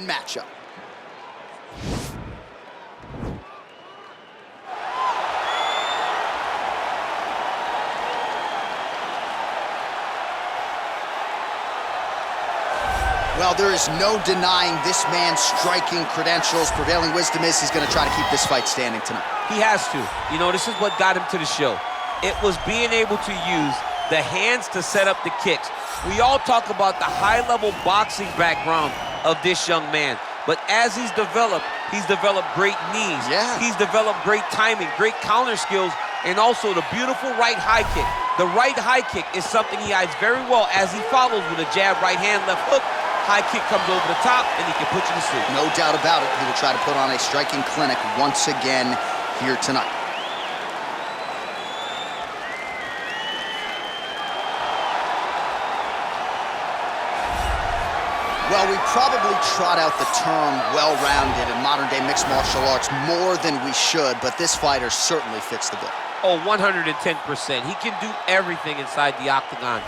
matchup. Well, there is no denying this man's striking credentials. Prevailing wisdom is he's going to try to keep this fight standing tonight. He has to. You know, this is what got him to the show. It was being able to use the hands to set up the kicks. We all talk about the high-level boxing background of this young man. But as he's developed great knees. Yeah. He's developed great timing, great counter skills, and also the beautiful right high kick. The right high kick is something he hides very well as he follows with a jab, right hand, left hook. High kick comes over the top, and he can put you to sleep. No doubt about it. He will try to put on a striking clinic once again here tonight. Well, we probably trot out the term well-rounded in modern-day mixed martial arts more than we should, but this fighter certainly fits the bill. Oh, 110%. He can do everything inside the octagon.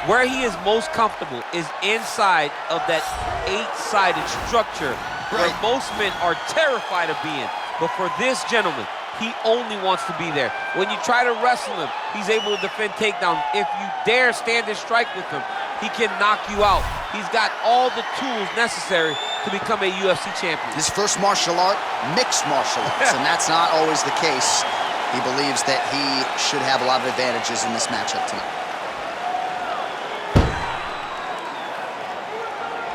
Where he is most comfortable is inside of that 8-sided structure where most men are terrified of being. But for this gentleman, he only wants to be there. When you try to wrestle him, he's able to defend takedowns. If you dare stand and strike with him, he can knock you out. He's got all the tools necessary to become a UFC champion. His first martial art, mixed martial arts, and that's not always the case. He believes that he should have a lot of advantages in this matchup tonight.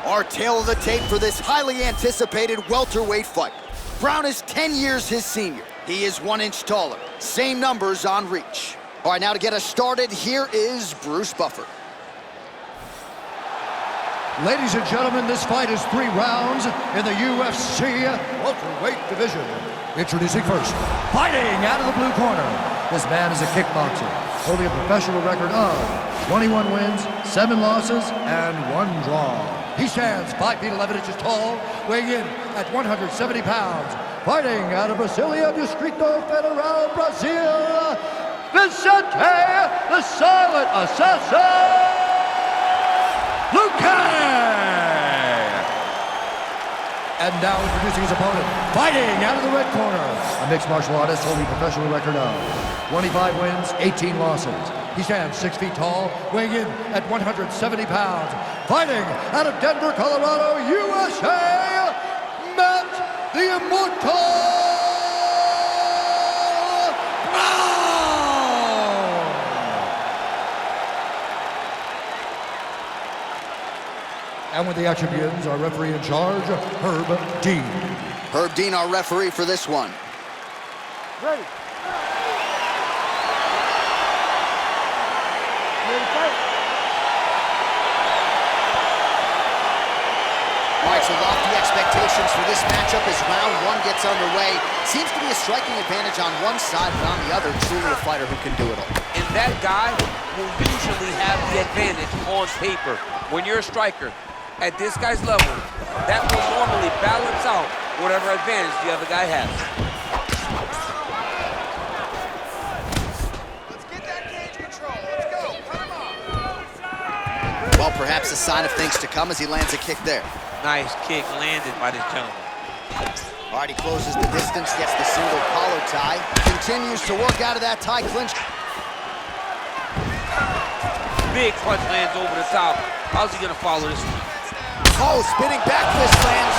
Our tail of the tape for this highly anticipated welterweight fight. Brown is 10 years his senior. He is 1 inch taller. Same numbers on reach. All right, now to get us started, here is Bruce Buffer. Ladies and gentlemen, this fight is 3 rounds in the UFC welterweight division. Introducing first, fighting out of the blue corner. This man is a kickboxer, holding a professional record of 21 wins, 7 losses, and 1 draw. He stands 5 feet 11 inches tall, weighing in at 170 pounds. Fighting out of Brasilia, Distrito Federal, Brazil, Vicente, the Silent Assassin, Luque! And now introducing his opponent, fighting out of the red corner, a mixed martial artist holding a professional record of 25 wins, 18 losses. He stands 6 feet tall, weighing in at 170 pounds. Fighting out of Denver, Colorado, USA, Matt the Immortal Brown! And when the action begins, our referee in charge, Herb Dean. Herb Dean, our referee for this one. Ready. All right, so lofty expectations for this matchup as round 1 gets underway. Seems to be a striking advantage on one side, but on the other, truly a fighter who can do it all. And that guy will usually have the advantage on paper. When you're a striker, at this guy's level, that will normally balance out whatever advantage the other guy has. Let's get that cage control. Let's go. Come on. Well, perhaps a sign of things to come as he lands a kick there. Nice kick landed by this gentleman. All right, he closes the distance, gets the single collar tie, continues to work out of that tie clinch. Big punch lands over the top. How's he gonna follow this one? Oh, spinning back fist lands.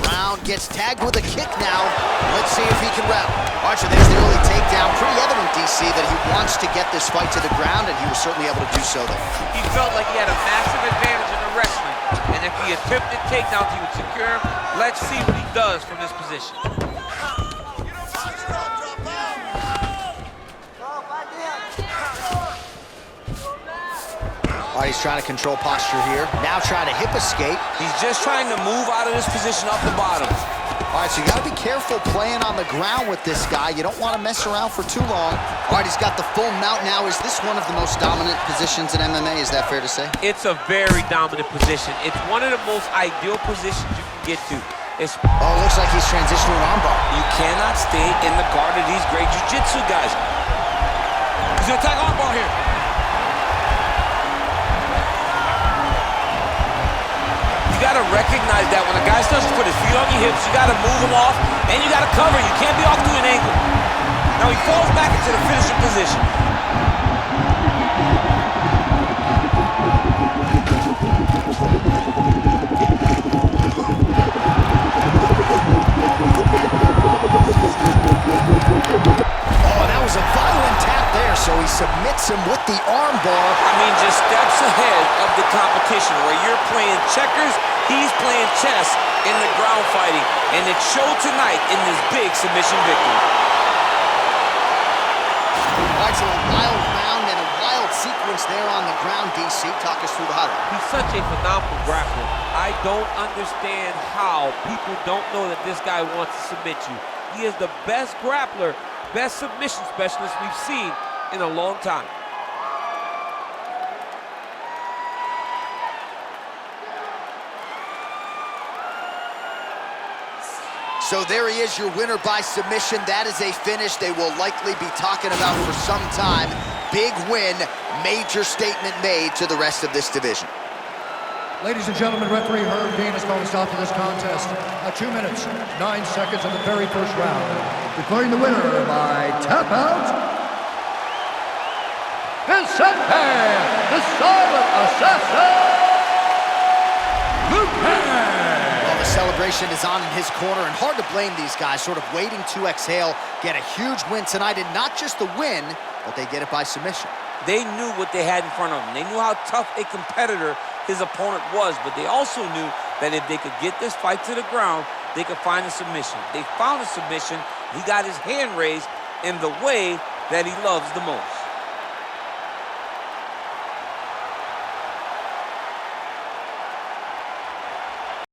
Brown gets tagged with a kick now. Let's see if he can rally. All right, so there's the early takedown. Pretty evident, DC, that he wants to get this fight to the ground, and he was certainly able to do so there. He felt like he had a massive advantage in the wrestling, and if he attempted takedowns, he would secure him. Let's see what he does from this position. All right, he's trying to control posture here. Now trying to hip escape. He's just trying to move out of this position off the bottom. All right, so you got to be careful playing on the ground with this guy. You don't want to mess around for too long. All right, he's got the full mount now. Is this one of the most dominant positions in MMA? Is that fair to say? It's a very dominant position. It's one of the most ideal positions you can get to. Oh, looks like he's transitioning an armbar. You cannot stay in the guard of these great jiu-jitsu guys. He's gonna attack armbar here. recognize that when a guy starts to put his feet on your hips, you got to move him off, and you got to cover. You can't be off to an angle. Now he falls back into the finishing position. Oh, that was a violent tap there, so he submits him with the arm bar. I mean, just steps ahead of the competition. Where you're playing checkers, he's playing chess in the ground fighting. And it showed tonight in this big submission victory. All right, so a wild round and a wild sequence there on the ground. DC, talk us through the highlight. He's such a phenomenal grappler. I don't understand how people don't know that this guy wants to submit you. He is the best grappler, best submission specialist we've seen in a long time. So there he is, your winner by submission. That is a finish they will likely be talking about for some time. Big win, major statement made to the rest of this division. Ladies and gentlemen, referee Herb Dean is going to stop to this contest at 2 minutes, 9 seconds of the very first round. Declaring the winner by tap out, Vicente, the silent assassin, Luque. Well, the celebration is on in his corner, and hard to blame these guys, sort of waiting to exhale, get a huge win tonight, and not just the win, but they get it by submission. They knew what they had in front of them. They knew how tough a competitor his opponent was, but they also knew that if they could get this fight to the ground, they could find a submission. They found a submission. He got his hand raised in the way that he loves the most.